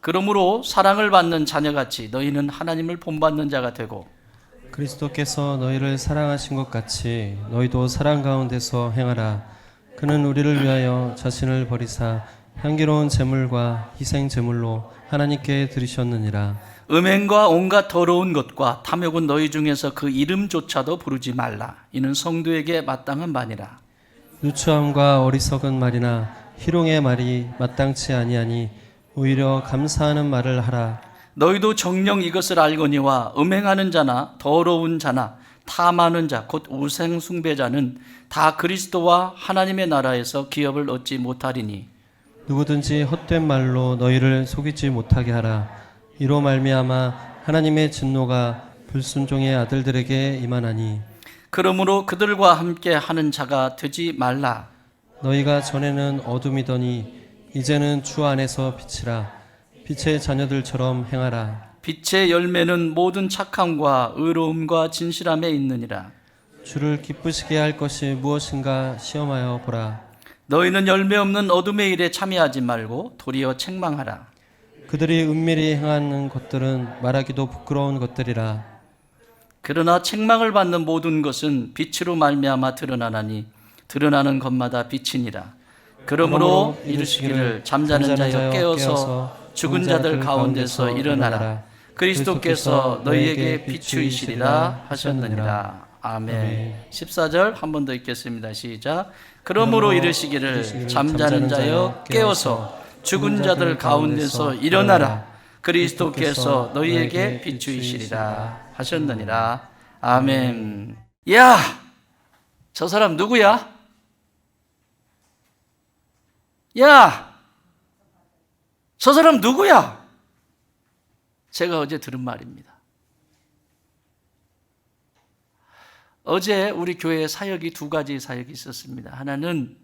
그러므로 사랑을 받는 자녀같이 너희는 하나님을 본받는 자가 되고 그리스도께서 너희를 사랑하신 것 같이 너희도 사랑 가운데서 행하라. 그는 우리를 위하여 자신을 버리사 향기로운 제물과 희생 제물로 하나님께 드리셨느니라. 음행과 온갖 더러운 것과 탐욕은 너희 중에서 그 이름조차도 부르지 말라. 이는 성도에게 마땅한 바니라. 누추함과 어리석은 말이나 희롱의 말이 마땅치 아니하니 오히려 감사하는 말을 하라. 너희도 정녕 이것을 알거니와 음행하는 자나 더러운 자나 탐하는 자 곧 우상 숭배자는 다 그리스도와 하나님의 나라에서 기업을 얻지 못하리니 누구든지 헛된 말로 너희를 속이지 못하게 하라. 이로 말미암아 하나님의 진노가 불순종의 아들들에게 임하나니 그러므로 그들과 함께 하는 자가 되지 말라. 너희가 전에는 어둠이더니 이제는 주 안에서 빛이라. 빛의 자녀들처럼 행하라. 빛의 열매는 모든 착함과 의로움과 진실함에 있느니라. 주를 기쁘시게 할 것이 무엇인가 시험하여 보라. 너희는 열매 없는 어둠의 일에 참여하지 말고 도리어 책망하라. 그들이 은밀히 행하는 것들은 말하기도 부끄러운 것들이라. 그러나 책망을 받는 모든 것은 빛으로 말미암아 드러나나니 드러나는 것마다 빛이니라. 그러므로 이르시기를 잠자는 자여 깨어서 죽은 자들 가운데서 일어나라. 그리스도께서 너희에게 비추이시리라 하셨느니라. 아멘. 14절 한 번 더 읽겠습니다. 시작. 그러므로 이르시기를 잠자는 자여 깨어서 죽은 자들 가운데서 일어나라. 그리스도께서 너희에게 비추이시리라 하셨느니라. 아멘. 야! 저 사람 누구야? 야! 저 사람 누구야? 제가 어제 들은 말입니다. 어제 우리 교회에 사역이 두 가지 사역이 있었습니다. 하나는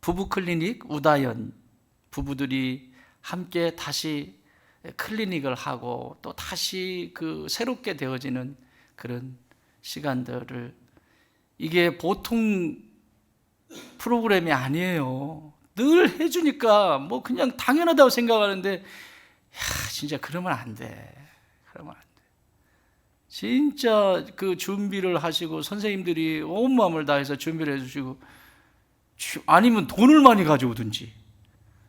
부부 클리닉 우다연 부부들이 함께 다시 클리닉을 하고 또 다시 그 새롭게 되어지는 그런 시간들을, 이게 보통 프로그램이 아니에요. 늘 해주니까 뭐 그냥 당연하다고 생각하는데, 진짜 그러면 안 돼. 그러면 안 돼. 진짜 그 준비를 하시고 선생님들이 온 마음을 다해서 준비를 해주시고, 아니면 돈을 많이 가져오든지,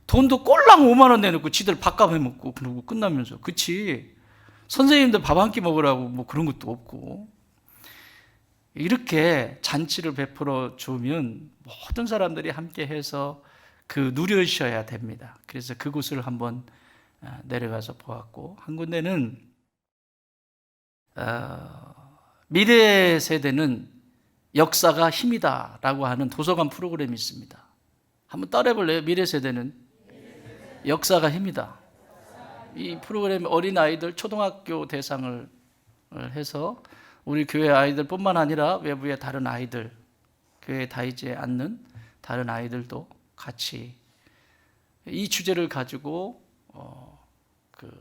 돈도 꼴랑 5만 원 내놓고 지들 밥값 해먹고 그러고 끝나면서, 그치? 선생님들 밥 한 끼 먹으라고 뭐 그런 것도 없고. 이렇게 잔치를 베풀어 주면 모든 사람들이 함께 해서 그 누려셔야 됩니다. 그래서 그곳을 한번 내려가서 보았고, 한 군데는 미래 세대는 역사가 힘이다라고 하는 도서관 프로그램이 있습니다. 한번 따라해볼래요? 미래 세대는 역사가 힘이다. 이 프로그램 어린아이들 초등학교 대상을 해서 우리 교회 아이들뿐만 아니라 외부의 다른 아이들, 교회에 다니지 않는 다른 아이들도 같이 이 주제를 가지고 그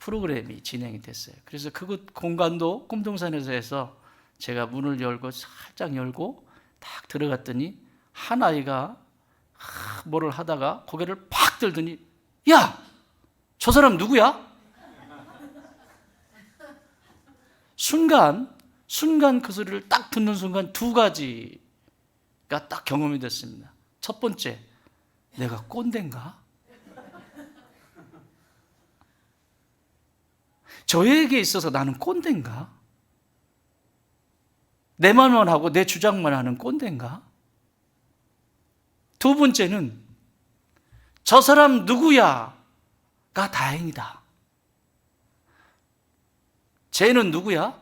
프로그램이 진행이 됐어요. 그래서 그곳 공간도 꿈동산에서 해서 제가 문을 열고 살짝 열고 딱 들어갔더니 한 아이가 뭐를 하다가 고개를 팍 들더니, 야! 저 사람 누구야? 순간 그 소리를 딱 듣는 순간 두 가지가 딱 경험이 됐습니다. 첫 번째, 내가 꼰대인가? 저에게 있어서 나는 꼰대인가? 내 말만 하고 내 주장만 하는 꼰대인가? 두 번째는 저 사람 누구야가 다행이다. 쟤는 누구야?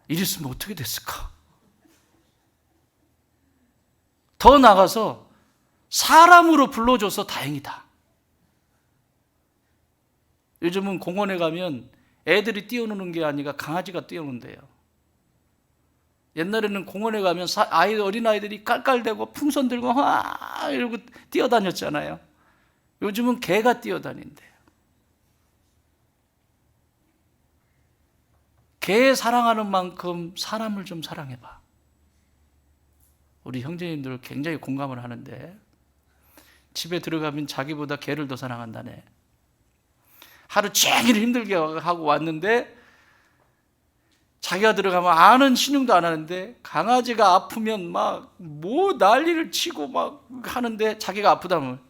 이랬으면 어떻게 됐을까? 더 나가서 사람으로 불러줘서 다행이다. 요즘은 공원에 가면 애들이 뛰어노는 게 아니라 강아지가 뛰어논대요. 옛날에는 공원에 가면 어린아이들이 깔깔대고 풍선 들고 와 이러고 뛰어다녔잖아요. 요즘은 개가 뛰어다닌대요. 개 사랑하는 만큼 사람을 좀 사랑해봐. 우리 형제님들 굉장히 공감을 하는데, 집에 들어가면 자기보다 개를 더 사랑한다네. 하루 종일 힘들게 하고 왔는데 자기가 들어가면 아는 신용도 안 하는데 강아지가 아프면 막 뭐 난리를 치고 막 하는데 자기가 아프다면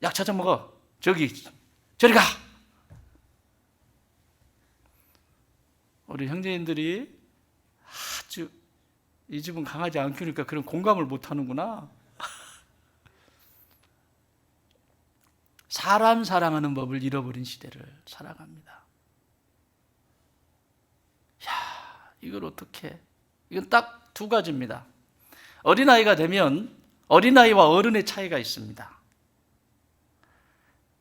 약 찾아 먹어. 저리 가. 우리 형제님들이 아주 이 집은 강아지 안 키우니까 그런 공감을 못 하는구나. 사람 사랑하는 법을 잃어버린 시대를 살아갑니다. 야, 이걸 어떻게? 이건 딱 두 가지입니다. 어린아이가 되면 어린아이와 어른의 차이가 있습니다.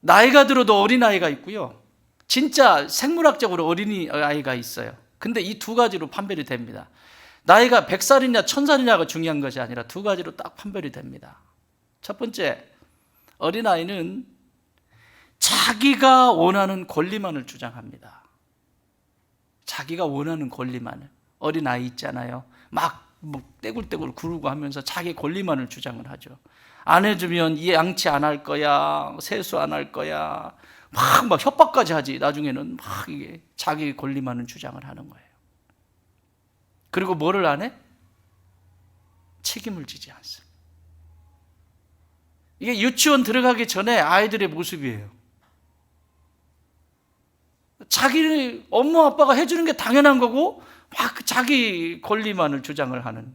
나이가 들어도 어린아이가 있고요. 진짜 생물학적으로 어린아이가 있어요. 근데 이 두 가지로 판별이 됩니다. 나이가 100살이냐 1000살이냐가 중요한 것이 아니라 두 가지로 딱 판별이 됩니다. 첫 번째, 어린아이는 자기가 원하는 권리만을 주장합니다. 자기가 원하는 권리만을. 어린아이 있잖아요. 막 떼굴떼굴 구르고 하면서 자기 권리만을 주장을 하죠. 안 해주면 이 양치 안 할 거야, 세수 안 할 거야, 막 협박까지 하지. 나중에는 막 이게 자기 권리만을 주장을 하는 거예요. 그리고 뭐를 안 해? 책임을 지지 않습니다. 이게 유치원 들어가기 전에 아이들의 모습이에요. 자기 엄마 아빠가 해주는 게 당연한 거고 막 자기 권리만을 주장을 하는.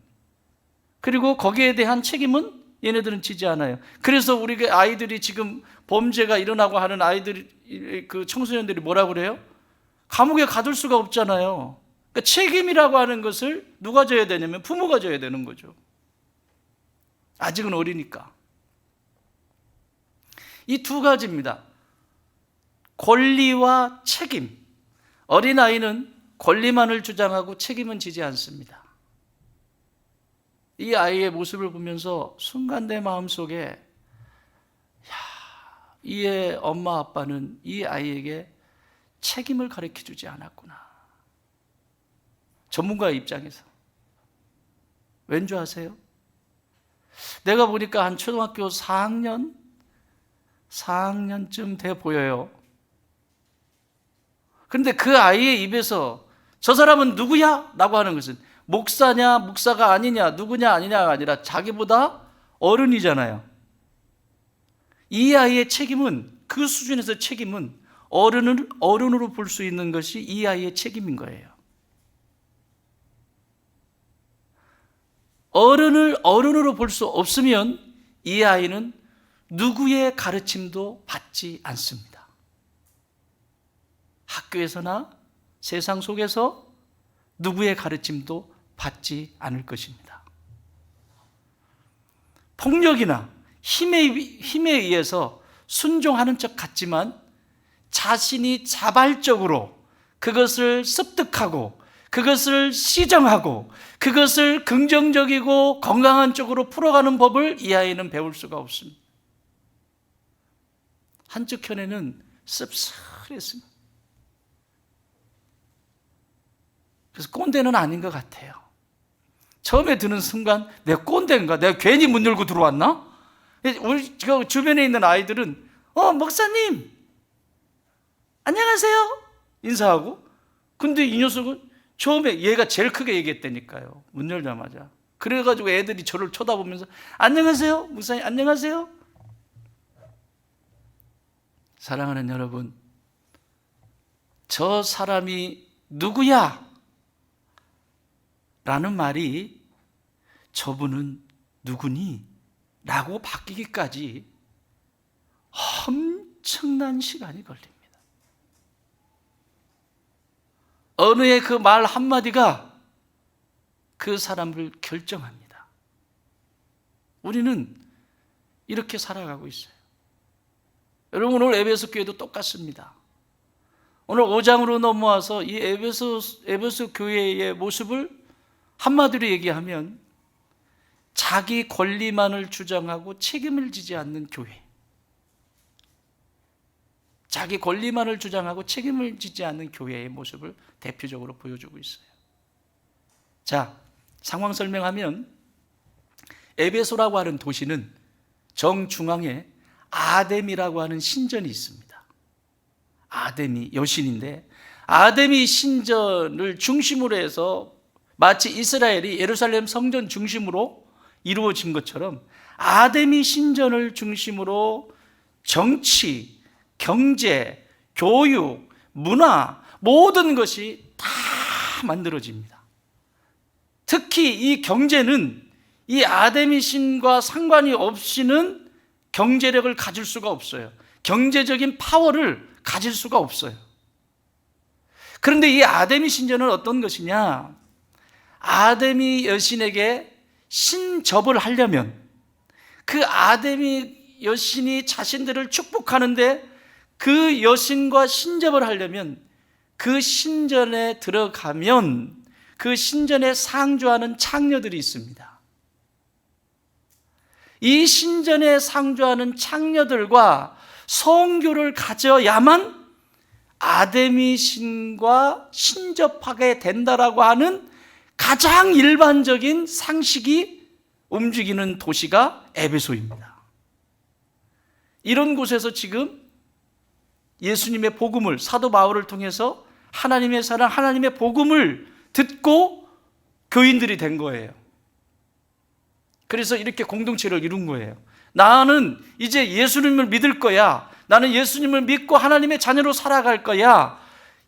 그리고 거기에 대한 책임은 얘네들은 지지 않아요. 그래서 우리 아이들이 지금 범죄가 일어나고 하는 아이들, 그 청소년들이 뭐라고 그래요? 감옥에 가둘 수가 없잖아요. 그러니까 책임이라고 하는 것을 누가 져야 되냐면 부모가 져야 되는 거죠. 아직은 어리니까. 이 두 가지입니다. 권리와 책임. 어린아이는 권리만을 주장하고 책임은 지지 않습니다. 이 아이의 모습을 보면서 순간 내 마음속에 이의 엄마 아빠는 이 아이에게 책임을 가르쳐주지 않았구나. 전문가의 입장에서. 왠 줄 아세요? 내가 보니까 한 초등학교 4학년쯤 돼 보여요. 그런데 그 아이의 입에서 저 사람은 누구야? 라고 하는 것은 목사냐 목사가 아니냐 누구냐 아니냐가 아니라 자기보다 어른이잖아요. 이 아이의 책임은, 그 수준에서 책임은 어른으로 볼 수 있는 것이 이 아이의 책임인 거예요. 어른을 어른으로 볼 수 없으면 이 아이는 누구의 가르침도 받지 않습니다. 학교에서나 세상 속에서 누구의 가르침도 받지 않을 것입니다. 폭력이나 힘에 의해서 순종하는 척 같지만 자신이 자발적으로 그것을 습득하고 그것을 시정하고 그것을 긍정적이고 건강한 쪽으로 풀어가는 법을 이 아이는 배울 수가 없습니다. 한쪽 편에는 씁쓸했습니다. 그래서 꼰대는 아닌 것 같아요. 처음에 드는 순간 내가 꼰대인가? 내가 괜히 문 열고 들어왔나? 우리 주변에 있는 아이들은 목사님 안녕하세요 인사하고, 근데 이 녀석은 처음에 얘가 제일 크게 얘기했다니까요. 문 열자마자. 그래가지고 애들이 저를 쳐다보면서 안녕하세요 목사님 안녕하세요. 사랑하는 여러분, 저 사람이 누구야? 라는 말이 저분은 누구니? 라고 바뀌기까지 엄청난 시간이 걸립니다. 어느 의 그 말 한마디가 그 사람을 결정합니다. 우리는 이렇게 살아가고 있어요. 여러분, 오늘 에베소 교회도 똑같습니다. 오늘 5장으로 넘어와서 이 에베소 교회의 모습을 한마디로 얘기하면 자기 권리만을 주장하고 책임을 지지 않는 교회. 자기 권리만을 주장하고 책임을 지지 않는 교회의 모습을 대표적으로 보여주고 있어요. 자, 상황 설명하면 에베소라고 하는 도시는 정중앙에 아뎀이라고 하는 신전이 있습니다. 아뎀이 여신인데, 아데미 신전을 중심으로 해서 마치 이스라엘이 예루살렘 성전 중심으로 이루어진 것처럼 아데미 신전을 중심으로 정치, 경제, 교육, 문화 모든 것이 다 만들어집니다. 특히 이 경제는 이 아데미 신과 상관이 없이는 경제력을 가질 수가 없어요. 경제적인 파워를 가질 수가 없어요. 그런데 이 아데미 신전은 어떤 것이냐? 아데미 여신에게 신접을 하려면, 그 아데미 여신이 자신들을 축복하는데 그 여신과 신접을 하려면 그 신전에 들어가면 그 신전에 상주하는 창녀들이 있습니다. 이 신전에 상주하는 창녀들과 성교를 가져야만 아데미 신과 신접하게 된다라고 하는 가장 일반적인 상식이 움직이는 도시가 에베소입니다. 이런 곳에서 지금 예수님의 복음을, 사도 바울을 통해서 하나님의 사랑, 하나님의 복음을 듣고 교인들이 된 거예요. 그래서 이렇게 공동체를 이룬 거예요. 나는 이제 예수님을 믿을 거야. 나는 예수님을 믿고 하나님의 자녀로 살아갈 거야.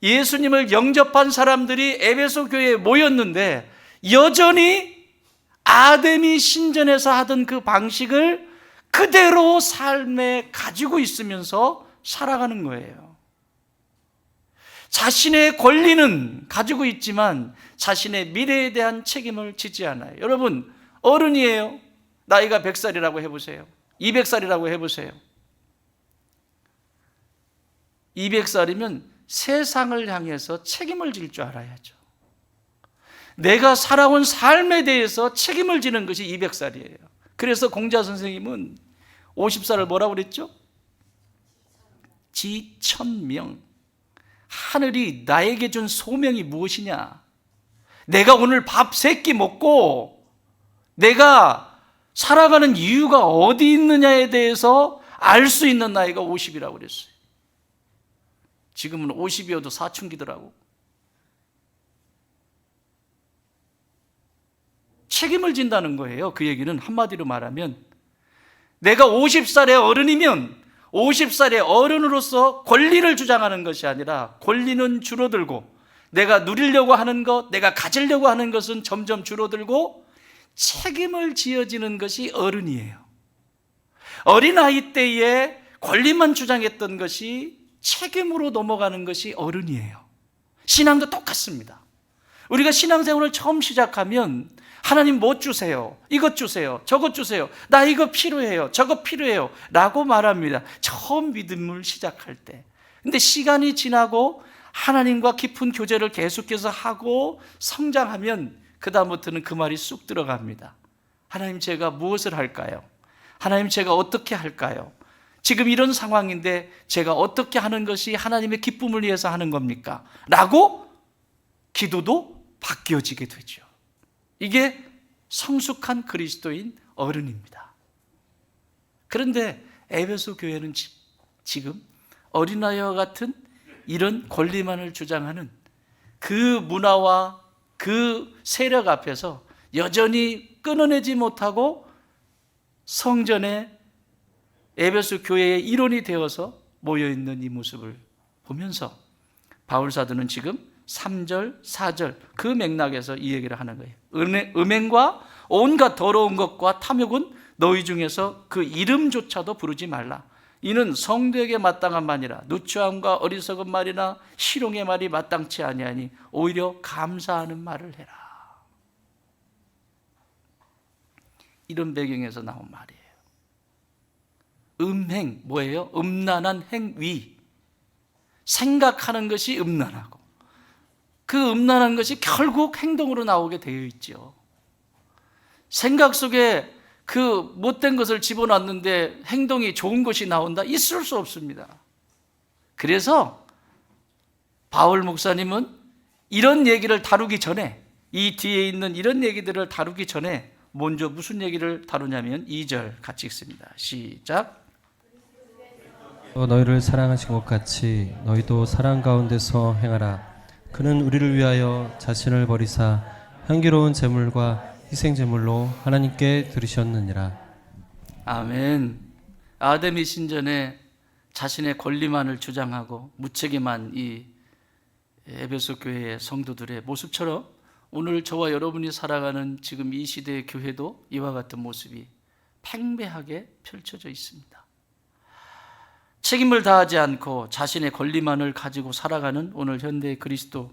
예수님을 영접한 사람들이 에베소 교회에 모였는데 여전히 아데미 신전에서 하던 그 방식을 그대로 삶에 가지고 있으면서 살아가는 거예요. 자신의 권리는 가지고 있지만 자신의 미래에 대한 책임을 지지 않아요. 여러분, 어른이에요. 나이가 100살이라고 해보세요. 200살이라고 해보세요. 200살이면 세상을 향해서 책임을 질 줄 알아야죠. 내가 살아온 삶에 대해서 책임을 지는 것이 200살이에요. 그래서 공자 선생님은 50살을 뭐라고 그랬죠? 지천명. 하늘이 나에게 준 소명이 무엇이냐? 내가 오늘 밥 3끼 먹고 내가 살아가는 이유가 어디 있느냐에 대해서 알 수 있는 나이가 50이라고 그랬어요. 지금은 50이어도 사춘기더라고. 책임을 진다는 거예요. 그 얘기는 한마디로 말하면 내가 50살의 어른이면 50살의 어른으로서 권리를 주장하는 것이 아니라 권리는 줄어들고 내가 누리려고 하는 것, 내가 가지려고 하는 것은 점점 줄어들고 책임을 지어지는 것이 어른이에요. 어린아이 때에 권리만 주장했던 것이 책임으로 넘어가는 것이 어른이에요. 신앙도 똑같습니다. 우리가 신앙생활을 처음 시작하면 하나님 뭐 주세요? 이것 주세요. 저것 주세요. 나 이거 필요해요. 저거 필요해요. 라고 말합니다. 처음 믿음을 시작할 때. 근데 시간이 지나고 하나님과 깊은 교제를 계속해서 하고 성장하면 그다음부터는 그 말이 쑥 들어갑니다. 하나님, 제가 무엇을 할까요? 하나님, 제가 어떻게 할까요? 지금 이런 상황인데 제가 어떻게 하는 것이 하나님의 기쁨을 위해서 하는 겁니까? 라고 기도도 바뀌어지게 되죠. 이게 성숙한 그리스도인 어른입니다. 그런데 에베소 교회는 지금 어린아이와 같은 이런 권리만을 주장하는 그 문화와 그 세력 앞에서 여전히 끊어내지 못하고 성전에 에베소 교회의 일원이 되어서 모여있는 이 모습을 보면서 바울 사도는 지금 3절, 4절 그 맥락에서 이 얘기를 하는 거예요. 음행과 온갖 더러운 것과 탐욕은 너희 중에서 그 이름조차도 부르지 말라. 이는 성도에게 마땅한 말이라. 누추함과 어리석은 말이나 희롱의 말이 마땅치 아니하니 오히려 감사하는 말을 해라. 이런 배경에서 나온 말이에요. 음행, 뭐예요? 음란한 행위. 생각하는 것이 음란하고 그 음란한 것이 결국 행동으로 나오게 되어 있죠. 생각 속에 그 못된 것을 집어넣는데 행동이 좋은 것이 나온다? 있을 수 없습니다. 그래서 바울 목사님은 이런 얘기를 다루기 전에, 이 뒤에 있는 이런 얘기들을 다루기 전에 먼저 무슨 얘기를 다루냐면 2절 같이 읽습니다. 시작. 또 너희를 사랑하신 것 같이 너희도 사랑 가운데서 행하라. 그는 우리를 위하여 자신을 버리사 향기로운 제물과 희생 제물로 하나님께 드리셨느니라. 아멘. 아담이 신전에 자신의 권리만을 주장하고 무책임한 이 에베소 교회의 성도들의 모습처럼 오늘 저와 여러분이 살아가는 지금 이 시대의 교회도 이와 같은 모습이 팽배하게 펼쳐져 있습니다. 책임을 다하지 않고 자신의 권리만을 가지고 살아가는 오늘 현대 그리스도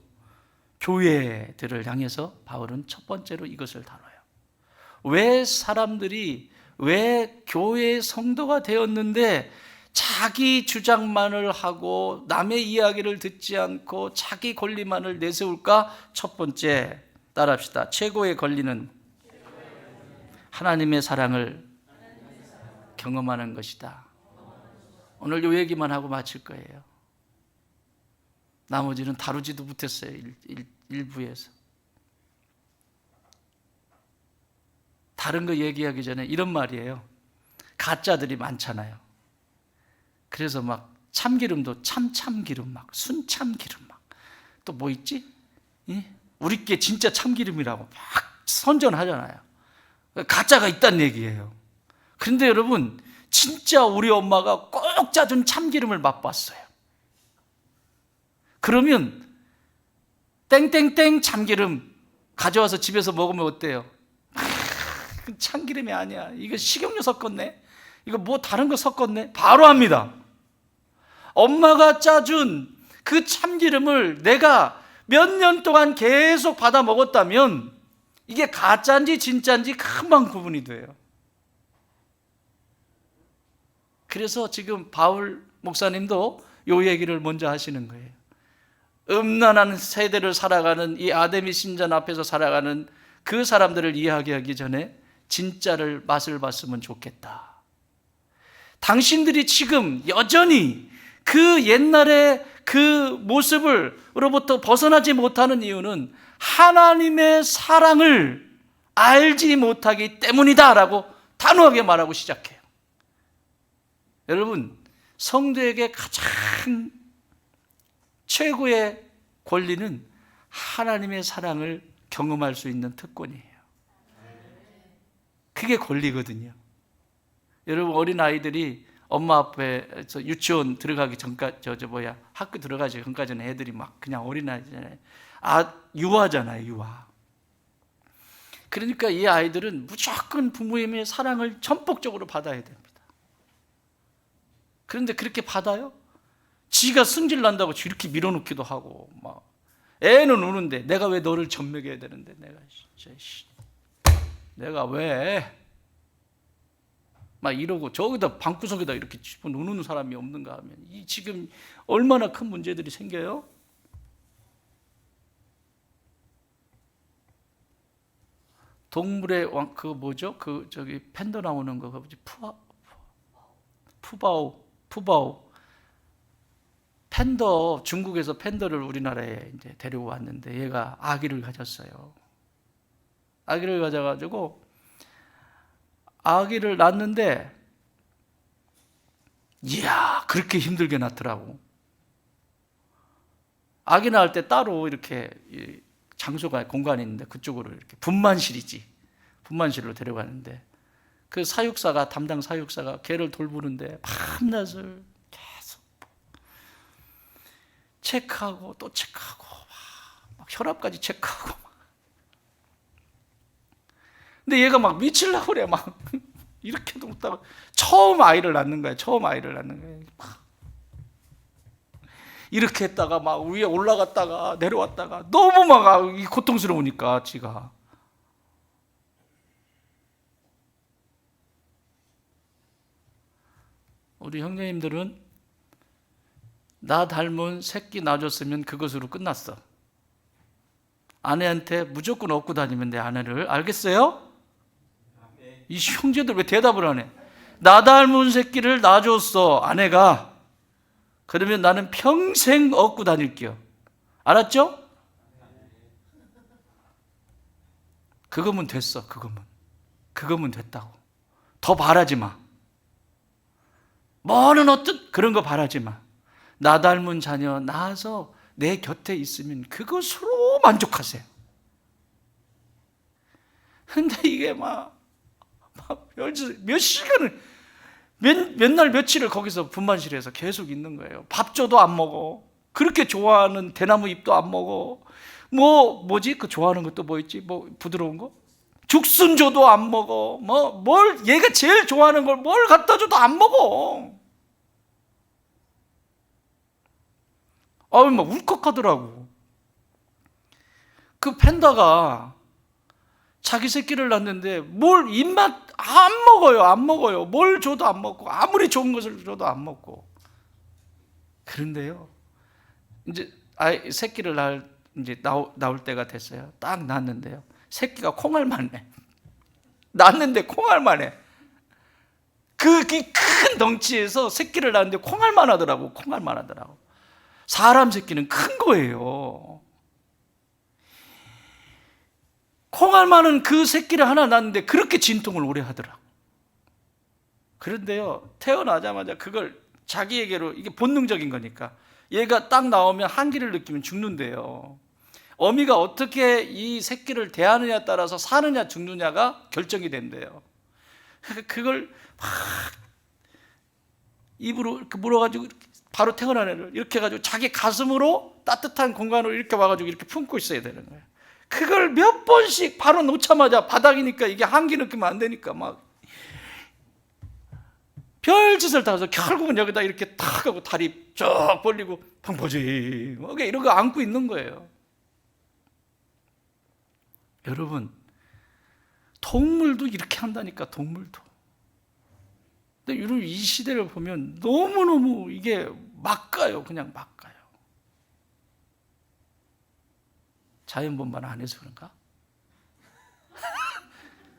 교회들을 향해서 바울은 첫 번째로 이것을 다뤄요. 왜 교회의 성도가 되었는데 자기 주장만을 하고 남의 이야기를 듣지 않고 자기 권리만을 내세울까? 첫 번째, 따라합시다. 최고의 권리는 하나님의 사랑을 경험하는 것이다. 오늘 이 얘기만 하고 마칠 거예요. 나머지는 다루지도 못했어요. 일부에서. 다른 거 얘기하기 전에 이런 말이에요. 가짜들이 많잖아요. 그래서 막 참기름도 참기름 막 순참기름 막 또 뭐 있지? 우리께 진짜 참기름이라고 막 선전하잖아요. 가짜가 있다는 얘기예요. 그런데 여러분 진짜 우리 엄마가 꼭 짜준 참기름을 맛봤어요. 그러면 땡땡땡 참기름 가져와서 집에서 먹으면 어때요? 참기름이 아니야. 이거 식용유 섞었네. 이거 뭐 다른 거 섞었네. 바로 합니다. 엄마가 짜준 그 참기름을 내가 몇 년 동안 계속 받아 먹었다면 이게 가짜인지 진짜인지 금방 구분이 돼요. 그래서 지금 바울 목사님도 요 얘기를 먼저 하시는 거예요. 음란한 세대를 살아가는 이 아데미 신전 앞에서 살아가는 그 사람들을 이야기하기 전에 진짜를 맛을 봤으면 좋겠다. 당신들이 지금 여전히 그 옛날의 그 모습으로부터 벗어나지 못하는 이유는 하나님의 사랑을 알지 못하기 때문이다 라고 단호하게 말하고 시작해요. 여러분, 성도에게 가장 최고의 권리는 하나님의 사랑을 경험할 수 있는 특권이에요. 그게 권리거든요. 여러분, 어린 아이들이 엄마 앞에서 유치원 들어가기 전까지 학교 들어가기 전까지는 애들이 막 그냥 어린 아이잖아요. 유아잖아요, 유아. 그러니까 이 아이들은 무조건 부모님의 사랑을 전폭적으로 받아야 됩니다. 그런데 그렇게 받아요? 지가 승질 난다고 이렇게 밀어놓기도 하고 막 애는 우는데 내가 왜 너를 젖먹여야 되는데 내가 왜 막 이러고 저기다 방구석에다 이렇게 집어넣는 사람이 없는가 하면 이 지금 얼마나 큰 문제들이 생겨요? 동물의 왕 그 뭐죠? 그 저기 팬더 나오는 거 뭐지? 푸바오 팬더, 중국에서 팬더를 우리나라에 이제 데리고 왔는데 얘가 아기를 가졌어요. 아기를 가져가지고 아기를 낳는데 이야 그렇게 힘들게 낳더라고. 아기 낳을 때 따로 이렇게 장소가 공간이 있는데 그쪽으로 이렇게 분만실로 데려가는데 그 사육사가 담당 사육사가 걔를 돌보는데 밤낮을 계속 체크하고 또 체크하고 막 혈압까지 체크하고 근데 얘가 막 미치려고 그래. 막 이렇게도 못하고 처음 아이를 낳는 거야. 막 이렇게 했다가 막 위에 올라갔다가 내려왔다가 너무 막 고통스러우니까 지가 우리 형제님들은 나 닮은 새끼 낳아줬으면 그것으로 끝났어. 아내한테 무조건 업고 다니면 돼. 아내를. 알겠어요? 이 형제들 왜 대답을 안 해? 나 닮은 새끼를 낳아줬어 아내가. 그러면 나는 평생 업고 다닐게요. 알았죠? 그거면 됐어. 그거면 됐다고. 더 바라지 마. 뭐는 어떤 그런 거 바라지 마. 나 닮은 자녀 낳아서 내 곁에 있으면 그것으로 만족하세요. 근데 이게 몇 시간을, 몇 날 며칠을 거기서 분만실에서 계속 있는 거예요. 밥 줘도 안 먹어. 그렇게 좋아하는 대나무 잎도 안 먹어. 뭐지? 그 좋아하는 것도 뭐 있지? 뭐 부드러운 거? 죽순 줘도 안 먹어. 얘가 제일 좋아하는 걸 뭘 갖다 줘도 안 먹어. 막 울컥하더라고. 그 팬다가 자기 새끼를 낳는데 뭘 입맛 안 먹어요. 뭘 줘도 안 먹고, 아무리 좋은 것을 줘도 안 먹고. 그런데요, 이제 새끼를 이제 나올 때가 됐어요. 딱 낳았는데요, 새끼가 콩알만해. 낳았는데 콩알만해. 그 큰 덩치에서 새끼를 낳았는데 콩알만 하더라고. 사람 새끼는 큰 거예요. 콩알만은 그 새끼를 하나 낳았는데 그렇게 진통을 오래 하더라고. 그런데요, 태어나자마자 그걸 자기에게로, 이게 본능적인 거니까, 얘가 딱 나오면 한기를 느끼면 죽는데요. 어미가 어떻게 이 새끼를 대하느냐에 따라서 사느냐 죽느냐가 결정이 된대요. 그걸 막 입으로 이렇게 물어가지고 바로 태어난 애를 이렇게 해가지고 자기 가슴으로 따뜻한 공간으로 이렇게 와가지고 이렇게 품고 있어야 되는 거예요. 그걸 몇 번씩 바로 놓자마자 바닥이니까 이게 한기 느끼면 안 되니까 막 별짓을 다 해서 결국은 여기다 이렇게 탁 하고 다리 쭉 벌리고 펑퍼지 이런 거 안고 있는 거예요. 여러분, 동물도 이렇게 한다니까, 동물도. 근데 여러분, 이 시대를 보면 너무너무 이게 막가요. 그냥 막가요. 자연분만 안 해서 그런가?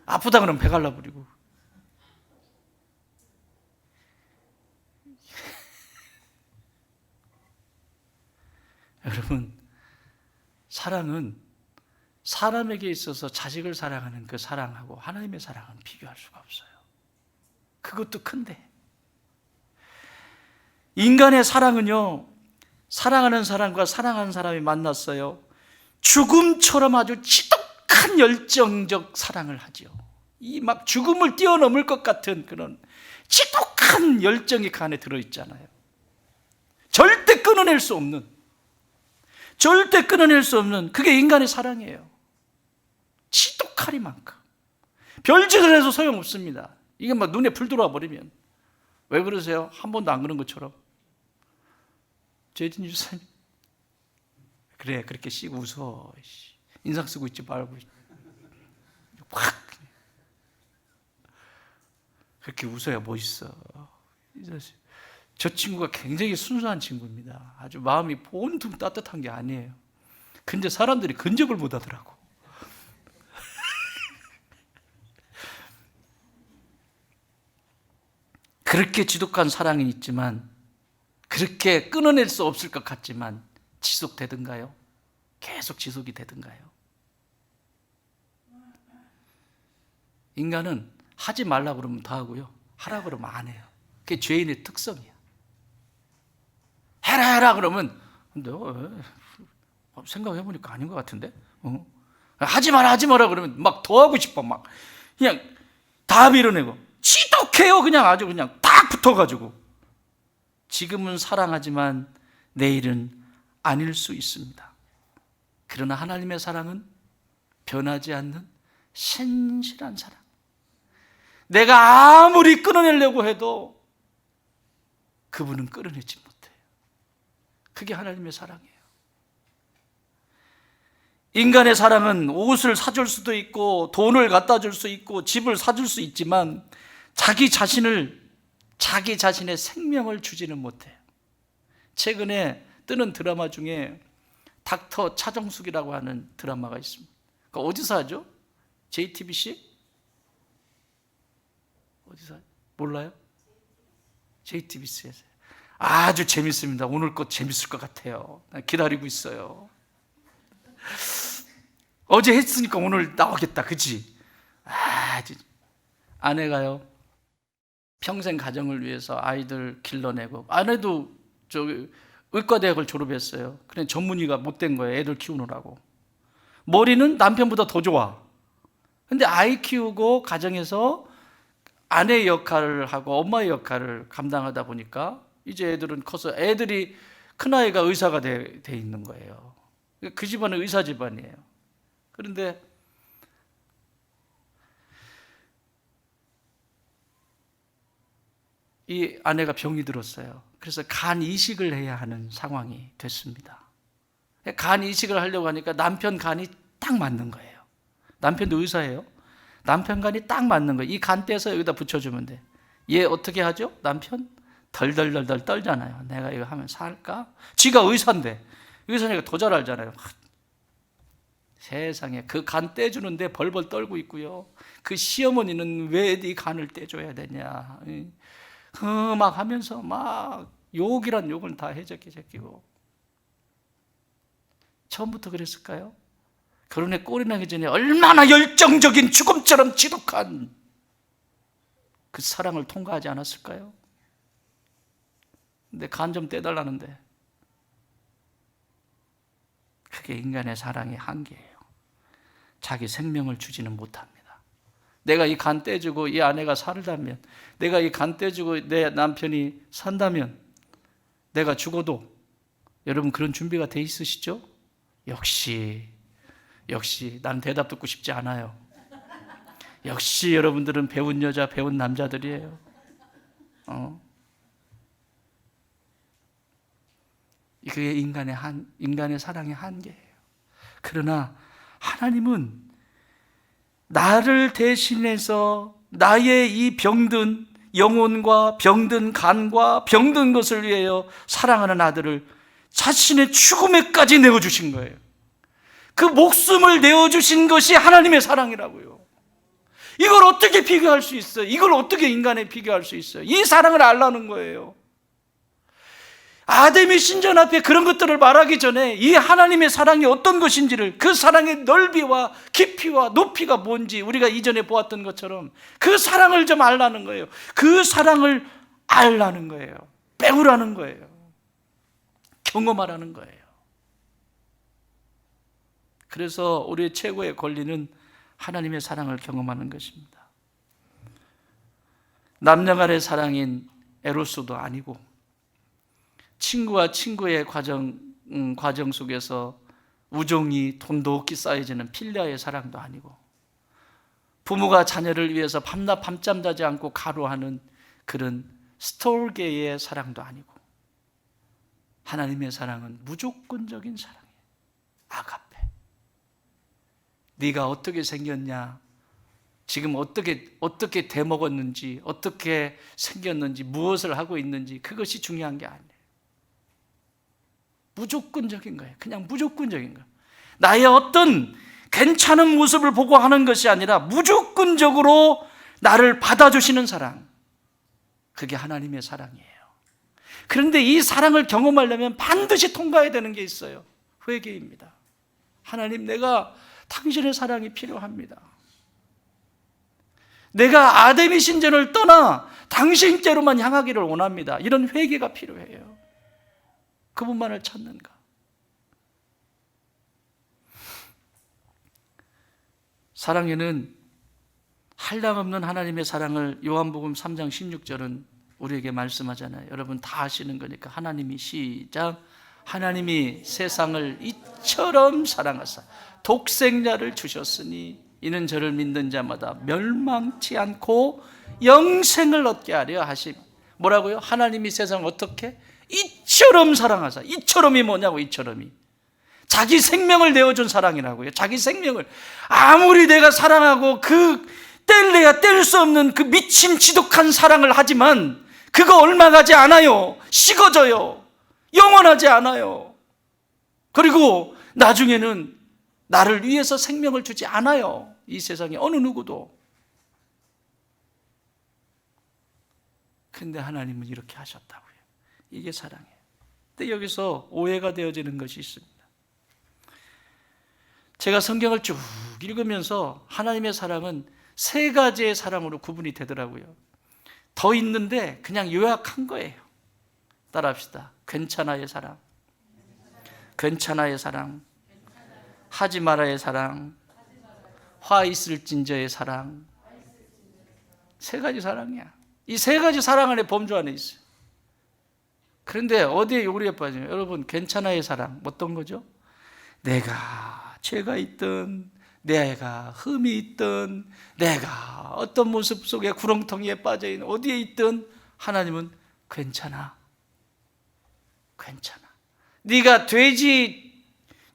아프다 그러면 배 갈라버리고. 여러분, 사랑은 사람에게 있어서 자식을 사랑하는 그 사랑하고 하나님의 사랑은 비교할 수가 없어요. 그것도 큰데, 인간의 사랑은요, 사랑하는 사람과 사랑하는 사람이 만났어요, 죽음처럼 아주 지독한 열정적 사랑을 하죠. 이 막 죽음을 뛰어넘을 것 같은 그런 지독한 열정이 그 안에 들어있잖아요. 절대 끊어낼 수 없는 그게 인간의 사랑이에요. 지독하리만큼. 별짓을 해서 소용없습니다. 이게 막 눈에 불 들어와 버리면. 왜 그러세요? 한 번도 안 그런 것처럼. 재진 주사님, 그래, 그렇게 씩 웃어. 인상 쓰고 있지 말고 확 그렇게 웃어야 멋있어. 저 친구가 굉장히 순수한 친구입니다. 아주 마음이 온통 따뜻한 게 아니에요. 근데 사람들이 근접을 못 하더라고. 그렇게 지독한 사랑이 있지만, 그렇게 끊어낼 수 없을 것 같지만 지속되든가요? 계속 지속이 되든가요? 인간은 하지 말라 그러면 더 하고요, 하라 그러면 안 해요. 그게 죄인의 특성이야. 해라 그러면, 근데 생각해보니까 아닌 것 같은데? 하지 마라 그러면 막 더 하고 싶어. 막 그냥 다 밀어내고 지독해요. 그냥 아주 그냥 딱 붙어가지고. 지금은 사랑하지만 내일은 아닐 수 있습니다. 그러나 하나님의 사랑은 변하지 않는 신실한 사랑. 내가 아무리 끊어내려고 해도 그분은 끊어내지 못해요. 그게 하나님의 사랑이에요. 인간의 사랑은 옷을 사줄 수도 있고 돈을 갖다 줄 수 있고 집을 사줄 수 있지만 자기 자신의 생명을 주지는 못해요. 최근에 뜨는 드라마 중에 닥터 차정숙이라고 하는 드라마가 있습니다. 그거 어디서 하죠? JTBC? 어디서 하죠? 몰라요? JTBC에서. 아주 재밌습니다. 오늘 것 재밌을 것 같아요. 기다리고 있어요. 어제 했으니까 오늘 나오겠다, 그치? 아내가요, 평생 가정을 위해서 아이들 길러내고, 아내도 의과대학을 졸업했어요. 그냥 전문의가 못 된 거예요. 애들 키우느라고. 머리는 남편보다 더 좋아. 근데 아이 키우고 가정에서 아내의 역할을 하고 엄마의 역할을 감당하다 보니까 이제 애들은 커서, 애들이 큰아이가 의사가 돼 있는 거예요. 그 집안은 의사 집안이에요. 그런데 이 아내가 병이 들었어요. 그래서 간 이식을 해야 하는 상황이 됐습니다. 간 이식을 하려고 하니까 남편 간이 딱 맞는 거예요. 남편도 의사예요. 남편 간이 딱 맞는 거예요. 이 간 떼서 여기다 붙여주면 돼. 얘 어떻게 하죠? 남편? 덜덜덜덜 떨잖아요. 내가 이거 하면 살까? 지가 의사인데, 의사니까 더 잘 알잖아요. 세상에, 그 간 떼주는데 벌벌 떨고 있고요. 그 시어머니는 왜 네 간을 떼줘야 되냐, 막 하면서 막 욕이란 욕을 다 해적이고. 처음부터 그랬을까요? 결혼에 꼴이 나기 전에 얼마나 열정적인 죽음처럼 지독한 그 사랑을 통과하지 않았을까요? 근데 간 좀 떼달라는데, 그게 인간의 사랑의 한계예요. 자기 생명을 주지는 못합니다. 내가 이 간 떼주고 이 아내가 살다면, 내가 이 간 떼주고 내 남편이 산다면, 내가 죽어도, 여러분 그런 준비가 돼 있으시죠? 역시 나는 대답 듣고 싶지 않아요. 역시 여러분들은 배운 여자, 배운 남자들이에요. 그게 인간의 사랑의 한계예요. 그러나 하나님은 나를 대신해서 나의 이 병든 영혼과 병든 간과 병든 것을 위하여 사랑하는 아들을 자신의 죽음에까지 내어주신 거예요. 그 목숨을 내어주신 것이 하나님의 사랑이라고요. 이걸 어떻게 비교할 수 있어요? 이걸 어떻게 인간에 비교할 수 있어요? 이 사랑을 알라는 거예요. 아담의 신전 앞에 그런 것들을 말하기 전에 이 하나님의 사랑이 어떤 것인지를, 그 사랑의 넓이와 깊이와 높이가 뭔지 우리가 이전에 보았던 것처럼 그 사랑을 좀 알라는 거예요. 그 사랑을 알라는 거예요. 배우라는 거예요. 경험하라는 거예요. 그래서 우리의 최고의 권리는 하나님의 사랑을 경험하는 것입니다. 남녀 간의 사랑인 에로스도 아니고, 친구와 친구의 과정 속에서 우정이 돈독히 쌓여지는 필리아의 사랑도 아니고, 부모가 자녀를 위해서 밤낮 밤잠 자지 않고 가로하는 그런 스톨게의 사랑도 아니고, 하나님의 사랑은 무조건적인 사랑이에요. 아가페. 네가 어떻게 생겼냐, 지금 어떻게 대먹었는지, 어떻게 생겼는지, 무엇을 하고 있는지, 그것이 중요한 게 아니에요. 무조건적인 거예요. 그냥 무조건적인 거예요. 나의 어떤 괜찮은 모습을 보고 하는 것이 아니라 무조건적으로 나를 받아주시는 사랑, 그게 하나님의 사랑이에요. 그런데 이 사랑을 경험하려면 반드시 통과해야 되는 게 있어요. 회개입니다. 하나님, 내가 당신의 사랑이 필요합니다. 내가 아담의 신전을 떠나 당신께로만 향하기를 원합니다. 이런 회개가 필요해요. 그분만을 찾는가? 사랑에는 한량없는 하나님의 사랑을 요한복음 3장 16절은 우리에게 말씀하잖아요. 여러분 다 아시는 거니까 하나님이 시작. 하나님이 세상을 이처럼 사랑하사 독생자를 주셨으니 이는 저를 믿는 자마다 멸망치 않고 영생을 얻게 하려 하심. 뭐라고요? 하나님이 세상을 어떻게? 이처럼 사랑하사. 이처럼이 뭐냐고, 이처럼이. 자기 생명을 내어준 사랑이라고요. 자기 생명을. 아무리 내가 사랑하고 그 뗄래야 뗄 수 없는 그 미친 지독한 사랑을 하지만 그거 얼마 가지 않아요. 식어져요. 영원하지 않아요. 그리고 나중에는 나를 위해서 생명을 주지 않아요. 이 세상에 어느 누구도. 근데 하나님은 이렇게 하셨다고요. 이게 사랑이에요. 근데 여기서 오해가 되어지는 것이 있습니다. 제가 성경을 쭉 읽으면서 하나님의 사랑은 세 가지의 사랑으로 구분이 되더라고요. 더 있는데 그냥 요약한 거예요. 따라합시다. 괜찮아의 사랑, 괜찮아의 사랑, 하지 말아의 사랑, 화 있을진저의 사랑. 세 가지 사랑이야. 이 세 가지 사랑 안에 범주 안에 있어요. 그런데 어디에 요리에 빠지면 여러분, 괜찮아의 사랑 어떤 거죠? 내가 죄가 있든, 내가 흠이 있든, 내가 어떤 모습 속에 구렁텅이에 빠져있는 어디에 있든 하나님은 괜찮아, 괜찮아. 네가 돼지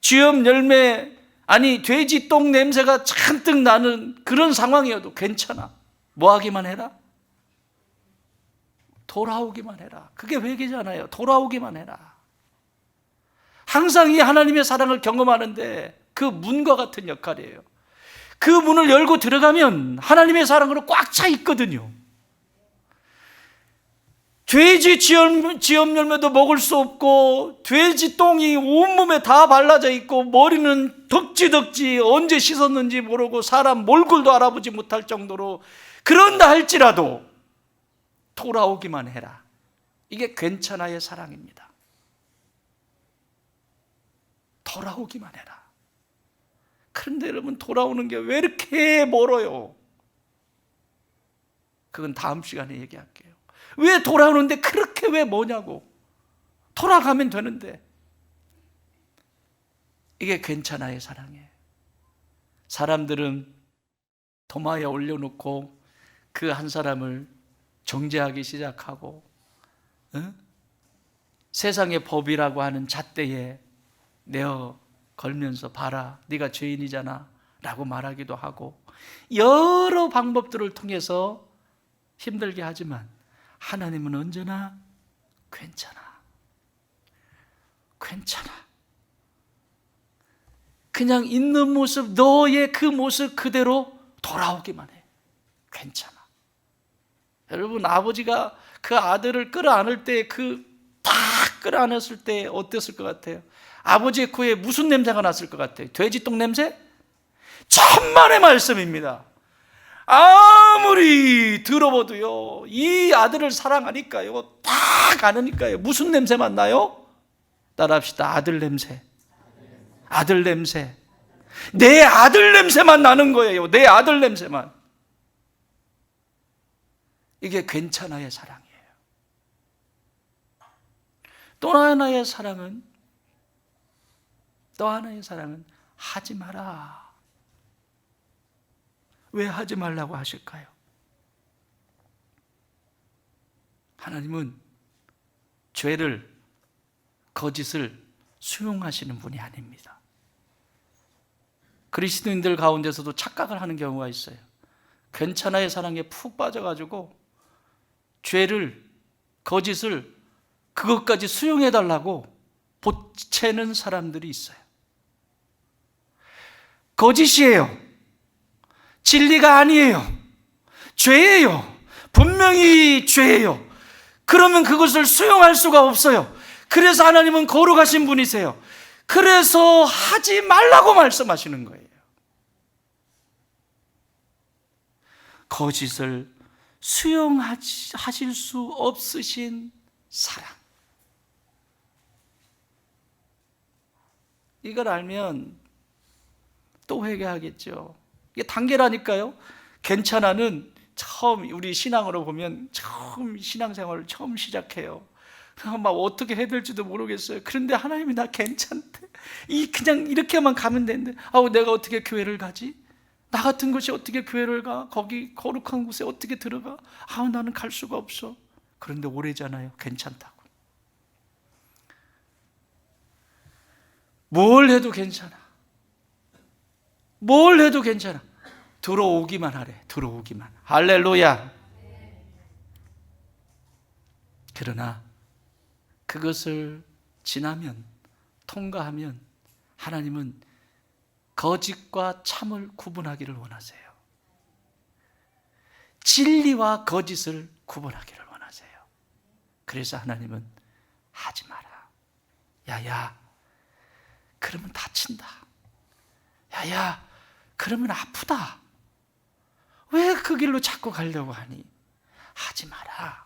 쥐염 열매, 아니 돼지 똥 냄새가 잔뜩 나는 그런 상황이어도 괜찮아. 뭐 하기만 해라? 돌아오기만 해라. 그게 회개잖아요. 돌아오기만 해라. 항상 이 하나님의 사랑을 경험하는데 그 문과 같은 역할이에요. 그 문을 열고 들어가면 하나님의 사랑으로 꽉 차 있거든요. 돼지 쥐염 열매도 먹을 수 없고, 돼지 똥이 온몸에 다 발라져 있고, 머리는 덕지덕지 언제 씻었는지 모르고 사람 몰골도 알아보지 못할 정도로, 그런다 할지라도 돌아오기만 해라. 이게 괜찮아의 사랑입니다. 돌아오기만 해라. 그런데 여러분, 돌아오는 게 왜 이렇게 멀어요? 그건 다음 시간에 얘기할게요. 왜 돌아오는데 그렇게 왜 뭐냐고. 돌아가면 되는데. 이게 괜찮아의 사랑이에요. 사람들은 도마에 올려놓고 그 한 사람을 정죄하기 시작하고, 세상의 법이라고 하는 잣대에 내어 걸면서 봐라, 네가 죄인이잖아 라고 말하기도 하고, 여러 방법들을 통해서 힘들게 하지만 하나님은 언제나 괜찮아, 괜찮아. 그냥 있는 모습, 너의 그 모습 그대로 돌아오기만 해. 괜찮아. 여러분, 아버지가 그 아들을 끌어안을 때, 딱 끌어안았을 때 어땠을 것 같아요? 아버지의 코에 무슨 냄새가 났을 것 같아요? 돼지똥 냄새? 천만의 말씀입니다. 아무리 들어봐도요, 이 아들을 사랑하니까요, 딱 아느니까요, 무슨 냄새만 나요? 따라합시다. 아들 냄새. 아들 냄새. 내 아들 냄새만 나는 거예요. 내 아들 냄새만. 이게 괜찮아의 사랑이에요. 또 하나의 사랑은 하지 마라. 왜 하지 말라고 하실까요? 하나님은 죄를, 거짓을 수용하시는 분이 아닙니다. 그리스도인들 가운데서도 착각을 하는 경우가 있어요. 괜찮아의 사랑에 푹 빠져가지고 죄를, 거짓을, 그것까지 수용해달라고 보채는 사람들이 있어요. 거짓이에요. 진리가 아니에요. 죄예요. 분명히 죄예요. 그러면 그것을 수용할 수가 없어요. 그래서 하나님은 거룩하신 분이세요. 그래서 하지 말라고 말씀하시는 거예요. 거짓을 수용하실 수 없으신 사랑. 이걸 알면 또 회개하겠죠. 이게 단계라니까요. 괜찮아는 처음, 우리 신앙으로 보면 처음 신앙생활을 처음 시작해요. 막 어떻게 해야 될지도 모르겠어요. 그런데 하나님이 나 괜찮대. 그냥 이렇게만 가면 되는데, 내가 어떻게 교회를 가지? 나 같은 것이 어떻게 교회를 가? 거기 거룩한 곳에 어떻게 들어가? 나는 갈 수가 없어. 그런데 오래잖아요. 괜찮다고. 뭘 해도 괜찮아. 뭘 해도 괜찮아. 들어오기만 하래. 들어오기만. 할렐루야. 그러나 그것을 지나면, 통과하면 하나님은 거짓과 참을 구분하기를 원하세요. 진리와 거짓을 구분하기를 원하세요. 그래서 하나님은 하지 마라. 야야, 그러면 다친다. 야야, 그러면 아프다. 왜 그 길로 자꾸 가려고 하니? 하지 마라.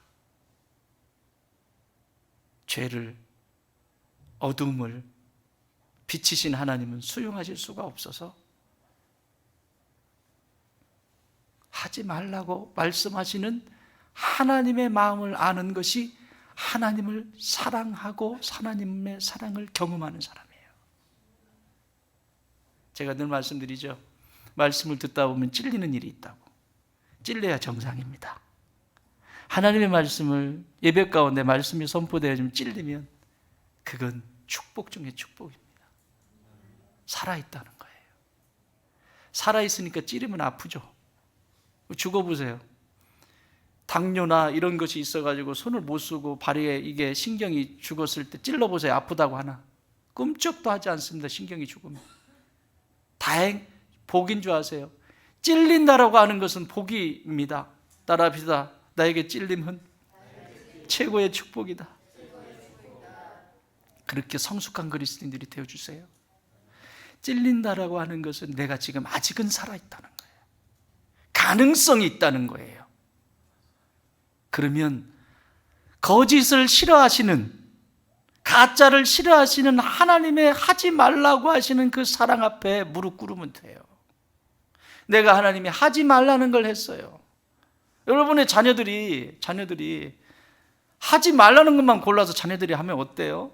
죄를, 어둠을 빛이신 하나님은 수용하실 수가 없어서 하지 말라고 말씀하시는 하나님의 마음을 아는 것이 하나님을 사랑하고 하나님의 사랑을 경험하는 사람이에요. 제가 늘 말씀드리죠. 말씀을 듣다 보면 찔리는 일이 있다고. 찔려야 정상입니다. 하나님의 말씀을 예배 가운데 말씀이 선포되어 좀 찔리면 그건 축복 중에 축복입니다. 살아있다는 거예요. 살아있으니까 찌르면 아프죠. 죽어보세요. 당뇨나 이런 것이 있어가지고 손을 못 쓰고 발에 이게 신경이 죽었을 때 찔러보세요. 아프다고 하나? 끔찍도 하지 않습니다. 신경이 죽으면. 복인 줄 아세요. 찔린다라고 하는 것은 복입니다. 따라합시다. 나에게 찔림은 최고의 축복이다. 그렇게 성숙한 그리스도인들이 되어주세요. 찔린다라고 하는 것은 내가 지금 아직은 살아있다는 거예요. 가능성이 있다는 거예요. 그러면 거짓을 싫어하시는, 가짜를 싫어하시는 하나님의 하지 말라고 하시는 그 사랑 앞에 무릎 꿇으면 돼요. 내가 하나님이 하지 말라는 걸 했어요. 여러분의 자녀들이 하지 말라는 것만 골라서 자녀들이 하면 어때요?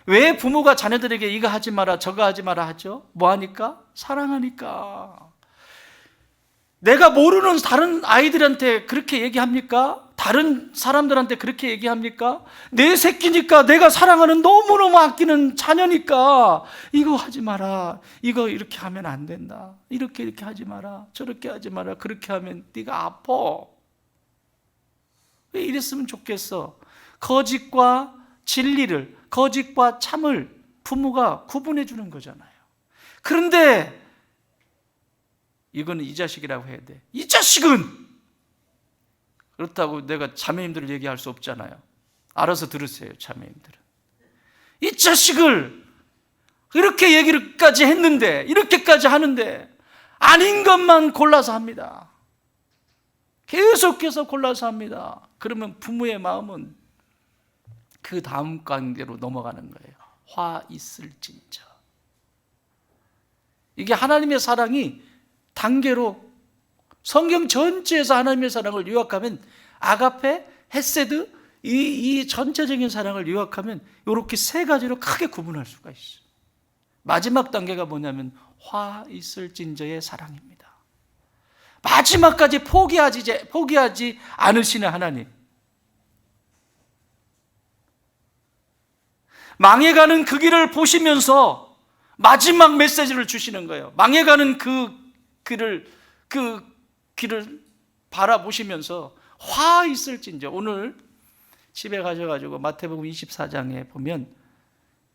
왜 부모가 자녀들에게 이거 하지 마라 저거 하지 마라 하죠? 뭐 하니까? 사랑하니까. 내가 모르는 다른 아이들한테 그렇게 얘기합니까? 다른 사람들한테 그렇게 얘기합니까? 내 새끼니까, 내가 사랑하는 너무너무 아끼는 자녀니까 이거 하지 마라, 이거 이렇게 하면 안 된다, 이렇게 하지 마라, 저렇게 하지 마라, 그렇게 하면 네가 아파. 왜 이랬으면 좋겠어? 거짓과 진리를, 거짓과 참을 부모가 구분해 주는 거잖아요. 그런데 이거는 이 자식이라고 해야 돼. 이 자식은! 그렇다고 내가 자매님들을 얘기할 수 없잖아요. 알아서 들으세요, 자매님들은. 이 자식을 이렇게 얘기를까지 했는데, 이렇게까지 하는데 아닌 것만 골라서 합니다. 계속해서 골라서 합니다. 그러면 부모의 마음은 그 다음 관계로 넘어가는 거예요. 화 있을진저. 이게 하나님의 사랑이 단계로, 성경 전체에서 하나님의 사랑을 요약하면 아가페, 헤세드, 이 전체적인 사랑을 요약하면 이렇게 세 가지로 크게 구분할 수가 있어요. 마지막 단계가 뭐냐면 화 있을진저의 사랑입니다. 마지막까지 포기하지 않으시는 하나님. 망해가는 그 길을 보시면서 마지막 메시지를 주시는 거예요. 망해가는 그 길을 바라보시면서 화 있을진저. 오늘 집에 가셔가지고 마태복음 24장에 보면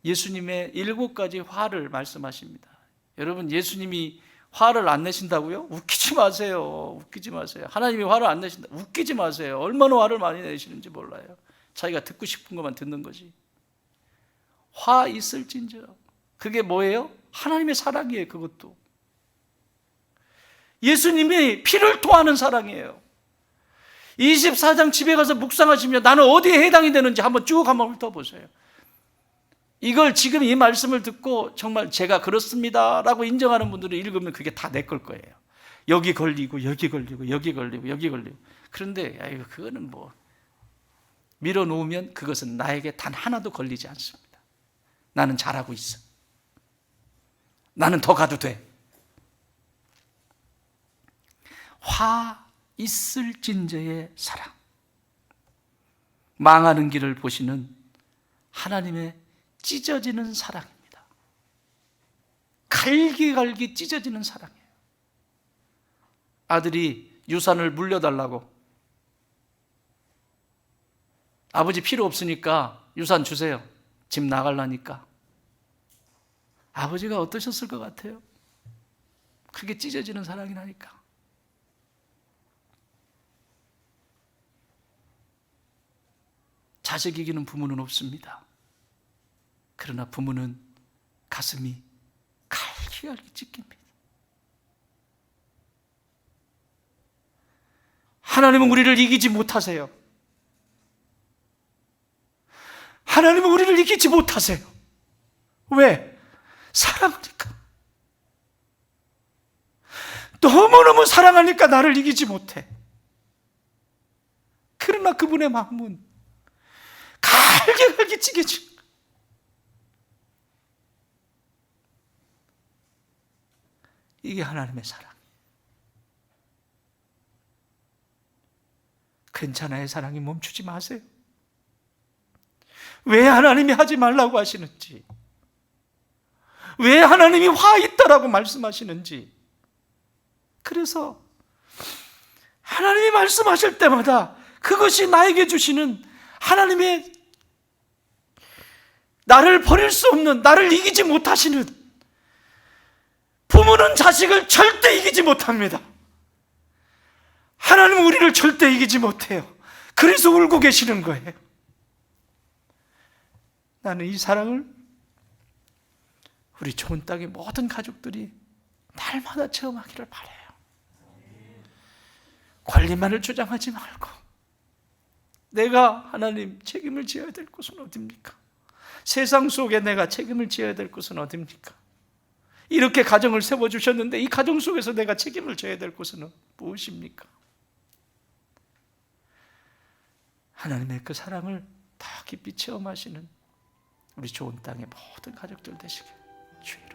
예수님의 7가지 화를 말씀하십니다. 여러분, 예수님이 화를 안 내신다고요? 웃기지 마세요. 웃기지 마세요. 하나님이 화를 안 내신다. 웃기지 마세요. 얼마나 화를 많이 내시는지 몰라요. 자기가 듣고 싶은 것만 듣는 거지. 화 있을진저. 그게 뭐예요? 하나님의 사랑이에요. 그것도 예수님이 피를 토하는 사랑이에요. 24장 집에 가서 묵상하시면 나는 어디에 해당이 되는지 한번 쭉 한번 훑어보세요. 이걸 지금 이 말씀을 듣고 정말 제가 그렇습니다 라고 인정하는 분들이 읽으면 그게 다 내 걸 거예요. 여기 걸리고 여기 걸리고 여기 걸리고 여기 걸리고. 그런데 그거는 뭐 밀어놓으면 그것은 나에게 단 하나도 걸리지 않습니다. 나는 잘하고 있어. 나는 더 가도 돼. 화 있을진저의 사랑. 망하는 길을 보시는 하나님의 찢어지는 사랑입니다. 갈기갈기 찢어지는 사랑이에요. 아들이 유산을 물려달라고, 아버지 필요 없으니까 유산 주세요, 집 나가려니까. 아버지가 어떠셨을 것 같아요? 그게 찢어지는 사랑이라니까. 자식 이기는 부모는 없습니다. 그러나 부모는 가슴이 갈기갈기 찢깁니다. 하나님은 우리를 이기지 못하세요. 하나님은 우리를 이기지 못하세요. 왜? 사랑하니까. 너무너무 사랑하니까 나를 이기지 못해. 그러나 그분의 마음은 갈기갈기 찢겨진 거예요. 이게 하나님의 사랑. 괜찮아요. 사랑이 멈추지 마세요. 왜 하나님이 하지 말라고 하시는지, 왜 하나님이 화 있다라고 말씀하시는지. 그래서 하나님이 말씀하실 때마다 그것이 나에게 주시는 하나님의 나를 버릴 수 없는, 나를 이기지 못하시는, 부모는 자식을 절대 이기지 못합니다. 하나님은 우리를 절대 이기지 못해요. 그래서 울고 계시는 거예요. 나는 이 사랑을 우리 좋은 땅의 모든 가족들이 날마다 체험하기를 바라요. 권리만을 주장하지 말고, 내가 하나님 책임을 지어야 될 곳은 어디입니까? 세상 속에 내가 책임을 지어야 될 곳은 어디입니까? 이렇게 가정을 세워주셨는데 이 가정 속에서 내가 책임을 져야 될 곳은 무엇입니까? 하나님의 그 사랑을 더 깊이 체험하시는 우리 좋은 땅의 모든 가족들 되시길 주의로